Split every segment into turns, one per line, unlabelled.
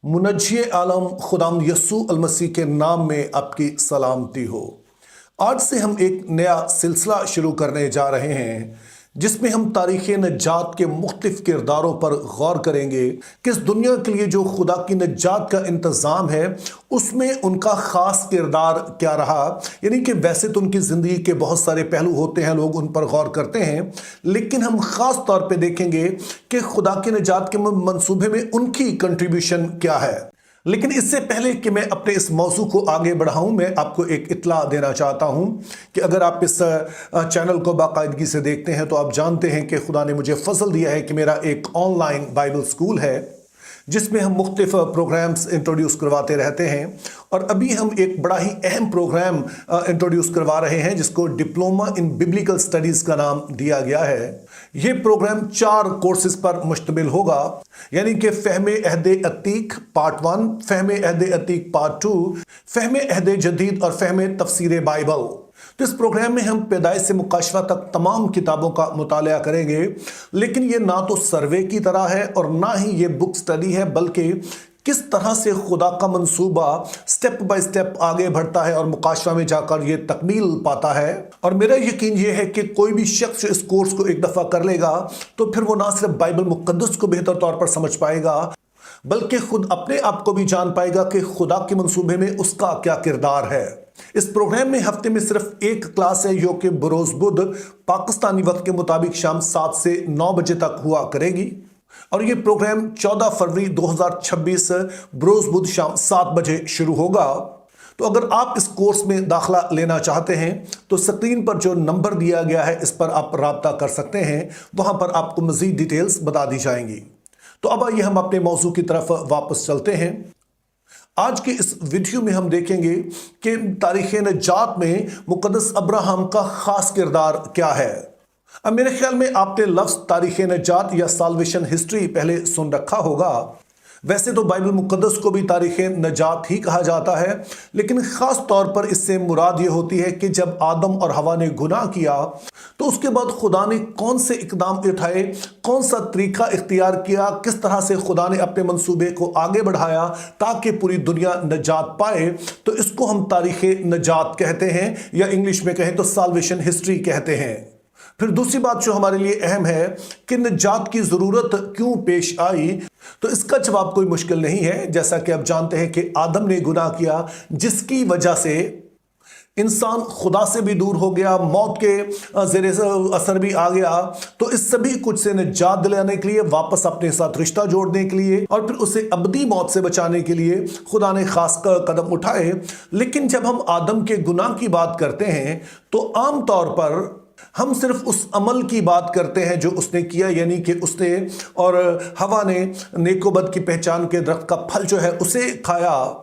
मुनज्जे आलम खुदाम यसू अलमसीह के नाम में आपकी सलामती हो। आज से हम एक नया सिलसिला शुरू करने जा रहे हैं जिसमें हम तारीख़ नजात के मुख्तलिफ किरदारों पर गौर करेंगे कि इस दुनिया के लिए जो खुदा की नजात का इंतज़ाम है उसमें उनका ख़ास किरदार क्या रहा। यानी कि वैसे तो उनकी ज़िंदगी के बहुत सारे पहलू होते हैं, लोग उन पर गौर करते हैं, लेकिन हम ख़ास तौर पे देखेंगे कि खुदा की नजात के मंसूबे में उनकी कंट्रीब्यूशन क्या है। लेकिन इससे पहले कि मैं अपने इस मौजू को आगे बढ़ाऊं, मैं आपको एक इत्तला देना चाहता हूं कि अगर आप इस चैनल को बाकायदगी से देखते हैं तो आप जानते हैं कि खुदा ने मुझे फजल दिया है कि मेरा एक ऑनलाइन बाइबल स्कूल है जिसमें हम मुख्तलिफ प्रोग्राम्स इंट्रोड्यूस करवाते रहते हैं। और अभी हम एक बड़ा ही अहम प्रोग्राम इंट्रोड्यूस करवा रहे हैं जिसको डिप्लोमा इन बिब्लिकल स्टडीज़ का नाम दिया गया है। ये प्रोग्राम 4 कोर्सेज पर मुश्तमिल होगा, यानी कि फ़हमे अहदे अतीक पार्ट 1, फ़हमे अहदे अतीक पार्ट 2, फ़हमे अहदे जदीद और फ़हमे तफसीर बाइबल। तो इस प्रोग्राम में हम पैदाइश से मुकाशवा तक तमाम किताबों का मुताला करेंगे, लेकिन ये ना तो सर्वे की तरह है और ना ही ये बुक स्टडी है, बल्कि किस तरह से खुदा का मंसूबा स्टेप बाय स्टेप आगे बढ़ता है और मुकाशवा में जाकर ये तकमील पाता है। और मेरा यकीन ये है कि कोई भी शख्स इस कोर्स को एक दफ़ा कर लेगा तो फिर वो ना सिर्फ बाइबल मुक़द्दस को बेहतर तौर पर समझ पाएगा, बल्कि खुद अपने आप को भी जान पाएगा कि खुदा के मंसूबे में उसका क्या किरदार है। इस प्रोग्राम में हफ्ते में सिर्फ एक क्लास है जो कि बरोज़ बुध पाकिस्तानी वक्त के मुताबिक शाम 7 से 9 बजे तक हुआ करेगी, और ये प्रोग्राम 14 फरवरी 2026 बरोज़ बुध शाम 7 बजे शुरू होगा। तो अगर आप इस कोर्स में दाखिला लेना चाहते हैं तो स्क्रीन पर जो नंबर दिया गया है इस पर आप राब्ता कर सकते हैं, वहाँ पर आपको मज़ीद डिटेल्स बता दी जाएंगी। तो अब आइए हम अपने मौजू की तरफ वापस चलते हैं। आज के इस वीडियो में हम देखेंगे कि तारीख़ नजात में मुक़द्दस अब्राहम का ख़ास किरदार क्या है। अब मेरे ख्याल में आपने लफ्ज़ तारीख़ नजात या साल्वेशन हिस्ट्री पहले सुन रखा होगा। वैसे तो बाइबल मुक़द्दस को भी तारीख़ नजात ही कहा जाता है, लेकिन ख़ास तौर पर इससे मुराद ये होती है कि जब आदम और हवा ने गुनाह किया तो उसके बाद खुदा ने कौन से इक़दाम उठाए, कौन सा तरीका इख्तियार किया, किस तरह से खुदा ने अपने मंसूबे को आगे बढ़ाया ताकि पूरी दुनिया नजात पाए। तो इसको हम तारीख़ नजात कहते हैं, या इंग्लिश में कहें तो साल्वेशन हिस्ट्री कहते हैं। फिर दूसरी बात जो हमारे लिए अहम है कि नजात की ज़रूरत क्यों पेश आई, तो इसका जवाब कोई मुश्किल नहीं है। जैसा कि आप जानते हैं कि आदम ने गुनाह किया जिसकी वजह से इंसान खुदा से भी दूर हो गया, मौत के ज़ेरे असर भी आ गया। तो इस सभी कुछ से निजात दिलाने के लिए, वापस अपने साथ रिश्ता जोड़ने के लिए और फिर उसे अबदी मौत से बचाने के लिए खुदा ने खास कदम उठाए। लेकिन जब हम आदम के गुनाह की बात करते हैं तो आम तौर पर हम सिर्फ उस अमल की बात करते हैं जो उसने किया, यानी कि उसने और हवा ने नेक व बद की पहचान के दरख्त का फल जो है उसे खाया।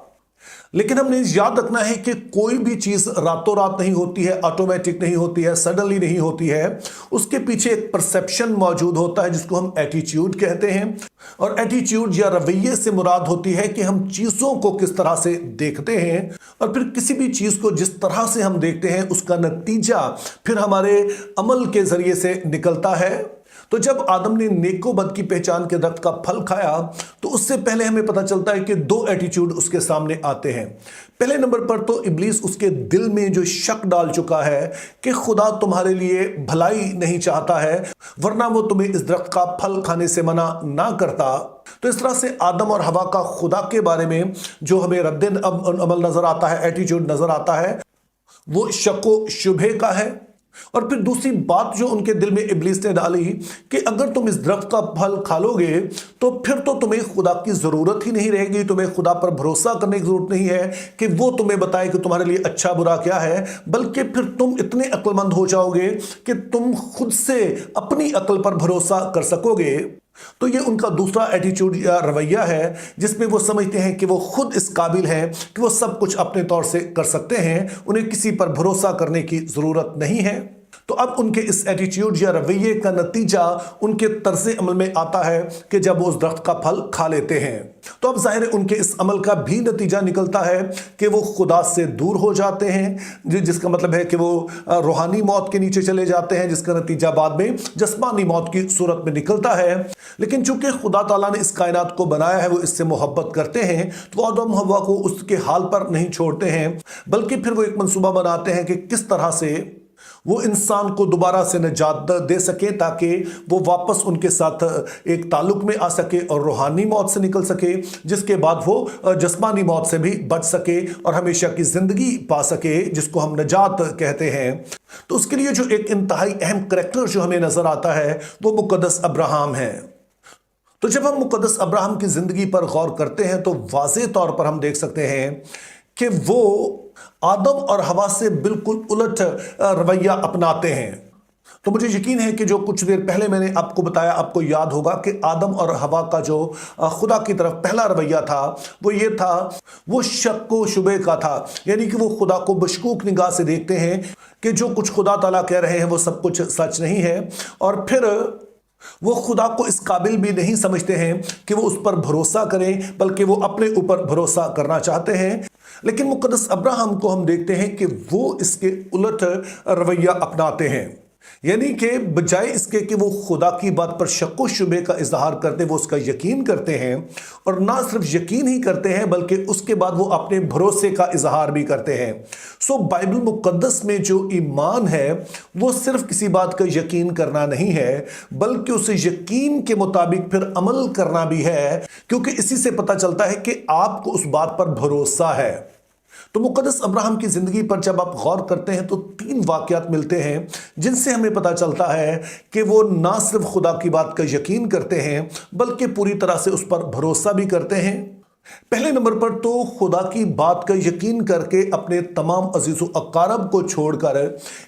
लेकिन हमने याद रखना है कि कोई भी चीज़ रातों रात नहीं होती है, ऑटोमेटिक नहीं होती है, सडनली नहीं होती है। उसके पीछे एक परसेप्शन मौजूद होता है जिसको हम एटीट्यूड कहते हैं। और एटीट्यूड या रवैये से मुराद होती है कि हम चीज़ों को किस तरह से देखते हैं, और फिर किसी भी चीज़ को जिस तरह से हम देखते हैं उसका नतीजा फिर हमारे अमल के ज़रिए से निकलता है। तो जब आदम ने नेको बद की पहचान के दरख्त का फल खाया तो उससे पहले हमें पता चलता है कि 2 एटीट्यूड उसके सामने आते हैं। पहले नंबर पर तो इब्लीस उसके दिल में जो शक डाल चुका है कि खुदा तुम्हारे लिए भलाई नहीं चाहता है, वरना वो तुम्हें इस दरख्त का फल खाने से मना ना करता। तो इस तरह से आदम और हवा का खुदा के बारे में जो हमें रद्द अमल नजर आता है, एटीट्यूड नजर आता है, वो शको शुबे का है। और फिर दूसरी बात जो उनके दिल में इब्लीस ने डाली कि अगर तुम इस दरख्त का फल खा लोगे तो फिर तो तुम्हें खुदा की ज़रूरत ही नहीं रहेगी, तुम्हें खुदा पर भरोसा करने की ज़रूरत नहीं है कि वो तुम्हें बताए कि तुम्हारे लिए अच्छा बुरा क्या है, बल्कि फिर तुम इतने अक्लमंद हो जाओगे कि तुम खुद से अपनी अक्ल पर भरोसा कर सकोगे। तो ये उनका दूसरा एटीट्यूड या रवैया है जिसमें वो समझते हैं कि वो खुद इस काबिल हैं कि वो सब कुछ अपने तौर से कर सकते हैं, उन्हें किसी पर भरोसा करने की ज़रूरत नहीं है। तो अब उनके इस एटीट्यूड या रवैये का नतीजा उनके तर्ज अमल में आता है कि जब वो उस दरख्त का फल खा लेते हैं तो अब जाहिर है उनके इस अमल का भी नतीजा निकलता है कि वो खुदा से दूर हो जाते हैं, जिसका मतलब है कि वो रूहानी मौत के नीचे चले जाते हैं, जिसका नतीजा बाद में जिस्मानी मौत की सूरत में निकलता है। लेकिन चूंकि खुदा ताला ने इस कायनात को बनाया है, वो इससे मोहब्बत करते हैं, तो आदम हव्वा को उसके हाल पर नहीं छोड़ते हैं, बल्कि फिर वो एक मंसूबा बनाते हैं कि किस तरह से वो इंसान को दोबारा से निजात दे सके ताकि वो वापस उनके साथ एक ताल्लुक में आ सके और रूहानी मौत से निकल सके, जिसके बाद वो जिस्मानी मौत से भी बच सके और हमेशा की जिंदगी पा सके, जिसको हम निजात कहते हैं। तो उसके लिए जो एक इंतहाई अहम करैक्टर जो हमें नजर आता है वो मुकद्दस अब्राहम है। तो जब हम मुकद्दस अब्राहम की जिंदगी पर गौर करते हैं तो वाज़ेह तौर पर हम देख सकते हैं कि वो आदम और हवा से बिल्कुल उलट रवैया अपनाते हैं। तो मुझे यकीन है कि जो कुछ देर पहले मैंने आपको बताया, आपको याद होगा कि आदम और हवा का जो खुदा की तरफ पहला रवैया था वो ये था, वो शक व शुबे का था, यानी कि वो खुदा को मशकूक निगाह से देखते हैं कि जो कुछ खुदा ताला कह रहे हैं वो सब कुछ सच नहीं है, और फिर वो खुदा को इस काबिल भी नहीं समझते हैं कि वो उस पर भरोसा करें, बल्कि वो अपने ऊपर भरोसा करना चाहते हैं। लेकिन मुकद्दस अब्राहम को हम देखते हैं कि वो इसके उलट रवैया अपनाते हैं, यानी कि बजाय इसके कि वो खुदा की बात पर शक व शुबे का इजहार करते, वो उसका यकीन करते हैं, और ना सिर्फ यकीन ही करते हैं बल्कि उसके बाद वो अपने भरोसे का इजहार भी करते हैं। सो बाइबल मुकद्दस में जो ईमान है वो सिर्फ किसी बात का यकीन करना नहीं है, बल्कि उस यकीन के मुताबिक फिर अमल करना भी है, क्योंकि इसी से पता चलता है कि आपको उस बात पर भरोसा है। तो मुकद्दस अब्राहम की जिंदगी पर जब आप गौर करते हैं तो 3 वाकयात मिलते हैं जिनसे हमें पता चलता है कि वो ना सिर्फ खुदा की बात का यकीन करते हैं बल्कि पूरी तरह से उस पर भरोसा भी करते हैं। पहले नंबर पर तो खुदा की बात का यकीन करके अपने तमाम अजीज़ व अकारब को छोड़कर,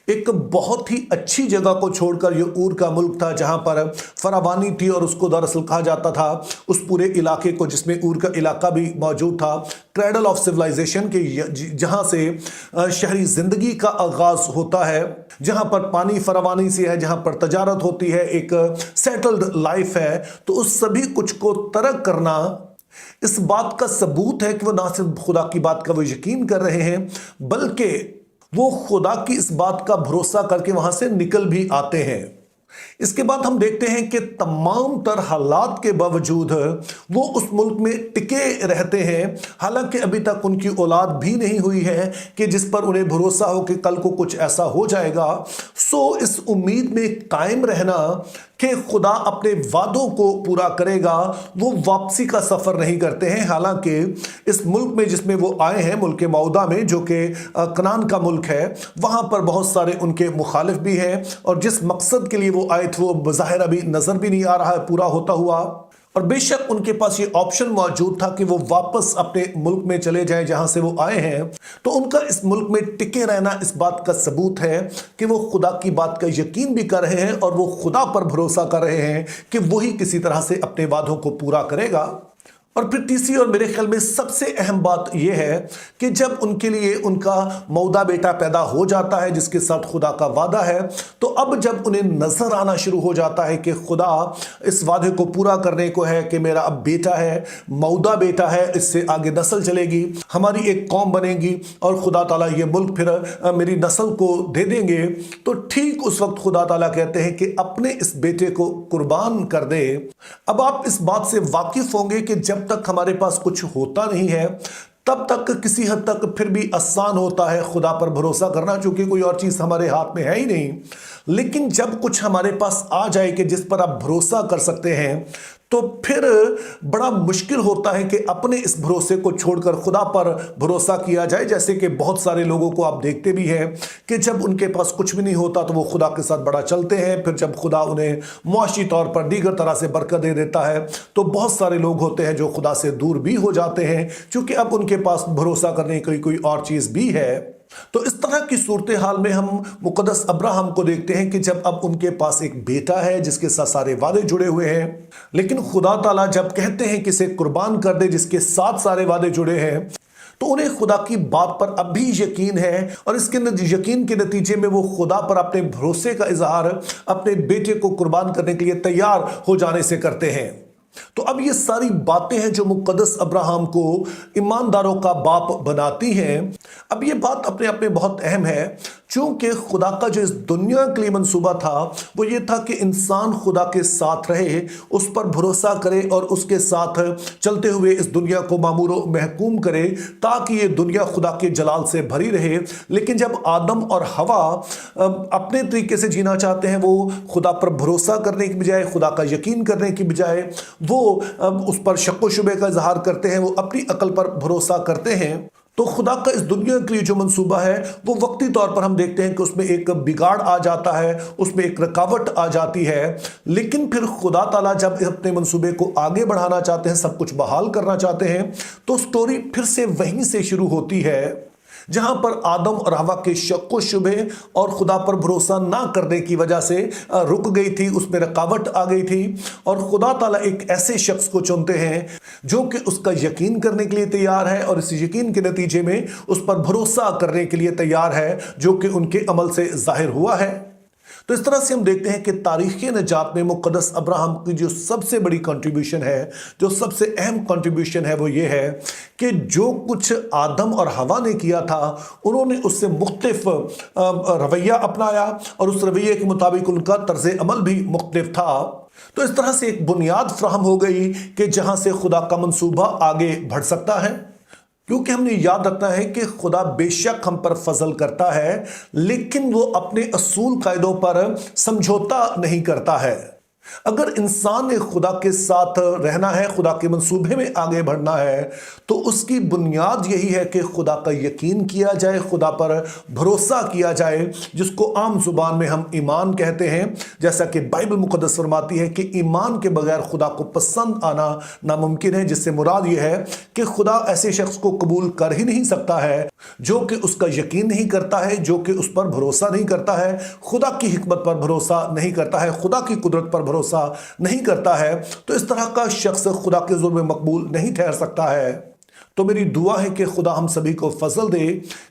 एक बहुत ही अच्छी जगह को छोड़कर, ये ऊर का मुल्क था जहां पर फरावानी थी और उसको दरअसल कहा जाता था उस पूरे इलाके को, जिसमें ऊर का इलाका भी मौजूद था, क्रैडल ऑफ सिविलाइजेशन के, जहां से शहरी जिंदगी का आगाज होता है, जहां पर पानी फरावानी से है, जहां पर तजारत होती है, एक सेटल्ड लाइफ है। तो उस सभी कुछ को तरक करना इस बात का सबूत है कि वो ना सिर्फ खुदा की बात का वो यकीन कर रहे हैं बल्कि वो खुदा की इस बात का भरोसा करके वहां से निकल भी आते हैं। इसके बाद हम देखते हैं कि तमाम तर हालात के बावजूद वो उस मुल्क में टिके रहते हैं, हालांकि अभी तक उनकी औलाद भी नहीं हुई है कि जिस पर उन्हें भरोसा हो कि कल को कुछ ऐसा हो जाएगा। सो इस उम्मीद में कायम रहना कि खुदा अपने वादों को पूरा करेगा, वो वापसी का सफर नहीं करते हैं। हालांकि इस मुल्क में जिसमें वो आए हैं, मुल्क मौदा में, जो कि कनान का मुल्क है, वहां पर बहुत सारे उनके मुखालिफ भी हैं, और जिस मकसद के लिए वो आए थे वो बज़ाहिर अभी नजर भी नहीं आ रहा है पूरा होता हुआ। और बेशक उनके पास ये ऑप्शन मौजूद था कि वो वापस अपने मुल्क में चले जाएं जहां से वो आए हैं। तो उनका इस मुल्क में टिके रहना इस बात का सबूत है कि वो खुदा की बात का यकीन भी कर रहे हैं और वो खुदा पर भरोसा कर रहे हैं कि वही किसी तरह से अपने वादों को पूरा करेगा। और फिर तीसरी और मेरे ख्याल में सबसे अहम बात यह है कि जब उनके लिए उनका मौदा बेटा पैदा हो जाता है जिसके साथ खुदा का वादा है, तो अब जब उन्हें नजर आना शुरू हो जाता है कि खुदा इस वादे को पूरा करने को है कि मेरा अब बेटा है, मौदा बेटा है, इससे आगे नस्ल चलेगी, हमारी एक कौम बनेगी और खुदा ताला ये मुल्क फिर मेरी नस्ल को दे देंगे, तो ठीक उस वक्त खुदा ताला कहते हैं कि अपने इस बेटे को कुर्बान कर दे। अब आप इस बात से वाकिफ होंगे कि जब तक हमारे पास कुछ होता नहीं है तब तक किसी हद तक फिर भी आसान होता है खुदा पर भरोसा करना, क्योंकि कोई और चीज हमारे हाथ में है ही नहीं। लेकिन जब कुछ हमारे पास आ जाए कि जिस पर आप भरोसा कर सकते हैं, तो फिर बड़ा मुश्किल होता है कि अपने इस भरोसे को छोड़कर खुदा पर भरोसा किया जाए। जैसे कि बहुत सारे लोगों को आप देखते भी हैं कि जब उनके पास कुछ भी नहीं होता तो वो खुदा के साथ बड़ा चलते हैं, फिर जब खुदा उन्हें मुआशी तौर पर दीगर तरह से बरकत दे देता है तो बहुत सारे लोग होते हैं जो खुदा से दूर भी हो जाते हैं, क्योंकि अब उनके पास भरोसा करने की कोई और चीज भी है। तो इस तरह की सूरत हाल में हम मुकद्दस अब्राहम को देखते हैं कि जब अब उनके पास एक बेटा है जिसके साथ सारे वादे जुड़े हुए हैं, लेकिन खुदा ताला जब कहते हैं कि इसे कुर्बान कर दे जिसके साथ सारे वादे जुड़े हैं, तो उन्हें खुदा की बात पर अब भी यकीन है और इसके यकीन के नतीजे में वो खुदा पर अपने भरोसे का इजहार अपने बेटे को कुर्बान करने के लिए तैयार हो जाने से करते हैं। तो अब ये सारी बातें हैं जो मुकद्दस अब्राहम को ईमानदारों का बाप बनाती हैं। अब ये बात अपने आप में बहुत अहम है, क्योंकि खुदा का जो इस दुनिया के लिए मंसूबा था वो ये था कि इंसान खुदा के साथ रहे, उस पर भरोसा करे और उसके साथ चलते हुए इस दुनिया को मामूर व महकूम करे, ताकि ये दुनिया खुदा के जलाल से भरी रहे। लेकिन जब आदम और हवा अपने तरीके से जीना चाहते हैं, वो खुदा पर भरोसा करने की बजाय, खुदा का यकीन करने की बजाय वो उस पर शक व शुबे का इजहार करते हैं, वो अपनी अकल पर भरोसा करते हैं। तो खुदा का इस दुनिया के लिए जो मंसूबा है वो वक्ती तौर पर हम देखते हैं कि उसमें एक बिगाड़ आ जाता है, उसमें एक रुकावट आ जाती है। लेकिन फिर खुदा ताला जब अपने मंसूबे को आगे बढ़ाना चाहते हैं, सब कुछ बहाल करना चाहते हैं, तो स्टोरी फिर से वहीं से शुरू होती है जहां पर आदम और हवा के शक व शुबे और खुदा पर भरोसा ना करने की वजह से रुक गई थी, उसमें रुकावट आ गई थी। और खुदा ताला एक ऐसे शख्स को चुनते हैं जो कि उसका यकीन करने के लिए तैयार है और इस यकीन के नतीजे में उस पर भरोसा करने के लिए तैयार है, जो कि उनके अमल से जाहिर हुआ है। तो इस तरह से हम देखते हैं कि तारीख़ नजात में मुकद्दस अब्राहम की जो सबसे बड़ी कंट्रीब्यूशन है, जो सबसे अहम कंट्रीब्यूशन है, वो ये है कि जो कुछ आदम और हवा ने किया था, उन्होंने उससे मुख्तलिफ रवैया अपनाया और उस रवैये के मुताबिक उनका तर्ज अमल भी मुख्तलिफ था। तो इस तरह से एक बुनियाद फ्राहम हो गई कि जहां से खुदा का मंसूबा आगे बढ़ सकता है। क्योंकि हमने याद रखना है कि खुदा बेशक हम पर फजल करता है, लेकिन वो अपने असूल कायदों पर समझौता नहीं करता है। अगर इंसान ने खुदा के साथ रहना है, खुदा के मंसूबे में आगे बढ़ना है, तो उसकी बुनियाद यही है कि खुदा का यकीन किया जाए, खुदा पर भरोसा किया जाए, जिसको आम जुबान में हम ईमान कहते हैं। जैसा कि बाइबल मुकद्दस फरमाती है कि ईमान के बगैर खुदा को पसंद आना नामुमकिन है, जिससे मुराद यह है कि खुदा ऐसे शख्स को कबूल कर ही नहीं सकता है जो कि उसका यकीन नहीं करता है, जो कि उस पर भरोसा नहीं करता है, खुदा की हिकमत पर भरोसा नहीं करता है, खुदा की कुदरत पर भरोसा नहीं करता है। तो इस तरह का शख्स खुदा के हुजूर में मकबूल नहीं ठहर सकता है। तो मेरी दुआ है कि खुदा हम सभी को फजल दे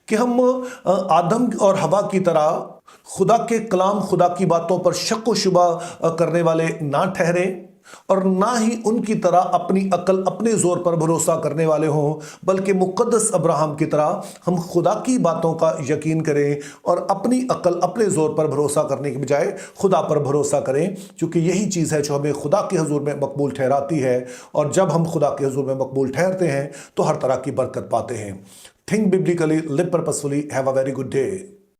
कि हम आदम और हवा की तरह खुदा के कलाम, खुदा की बातों पर शक व शुबा करने वाले ना ठहरें और ना ही उनकी तरह अपनी अकल, अपने जोर पर भरोसा करने वाले हों, बल्कि मुकद्दस अब्राहम की तरह हम खुदा की बातों का यकीन करें और अपनी अकल, अपने जोर पर भरोसा करने के बजाय खुदा पर भरोसा करें, क्योंकि यही चीज़ है जो हमें खुदा के हुजूर में मकबूल ठहराती है। और जब हम खुदा के हुजूर में मकबूल ठहरते हैं तो हर तरह की बरकत पाते हैं। Think biblically, live purposefully, have a very good day.